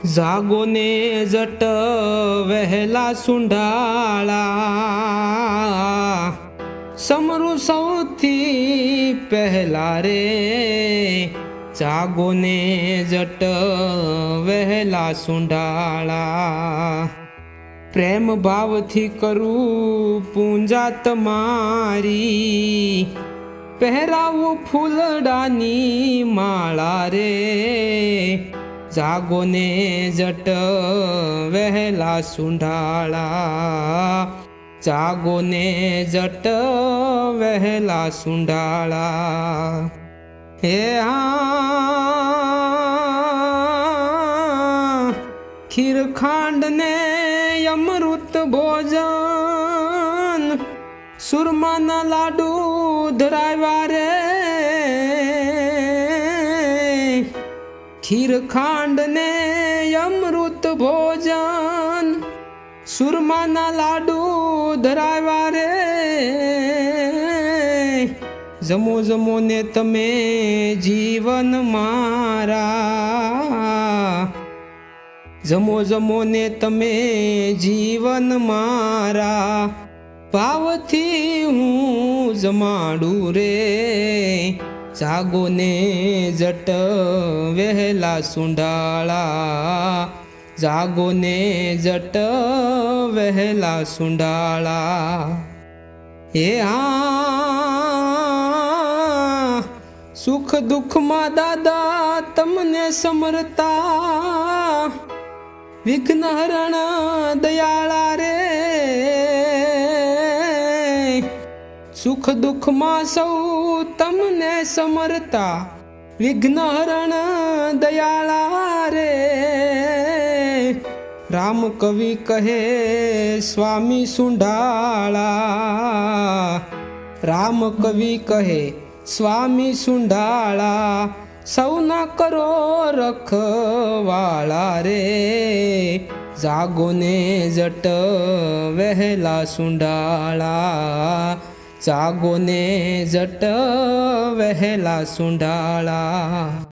जागो ने जट वहेला सुंढाळा, समरू सौथी पहला रे। जागो ने जट वहेला सुंढाळा, प्रेम भाव थी करू पूंजा तमारी, पहरावू फूलडानी माळा रे। जागो ने जट वहेला सुंढाळा, जागो ने जट वहेला सुंढाळा। हे खीर खांड ने अमृत भोजन, सुरमाना लाडू धराव्या रे। खीर खांड ने अमृत भोजन, सुरमाना लाडू धराव्या रे। जमो जमो ने तमे जीवन मारा, जमो जमो ने तमे जीवन मारा। भावथी हूँ जमाडू रे। जागो ने जट वहेला सुंढाळा, जागो ने जट वहेला सुंढाळा। हे सुख दुख मा दादा तमने समरता, विघ्न हरण दयाळा रे। सुख दुख मा सौ तमने समरता, विघ्न हरण दयाळा रे। राम कवि कहे स्वामी सुंढाळा, राम कवि कहे स्वामी सुंढाळा। सौना करो रखवाळा रे। जागो ने जट वहेला सुंढाळा, जागो ने जट वहेला सुंढाळा।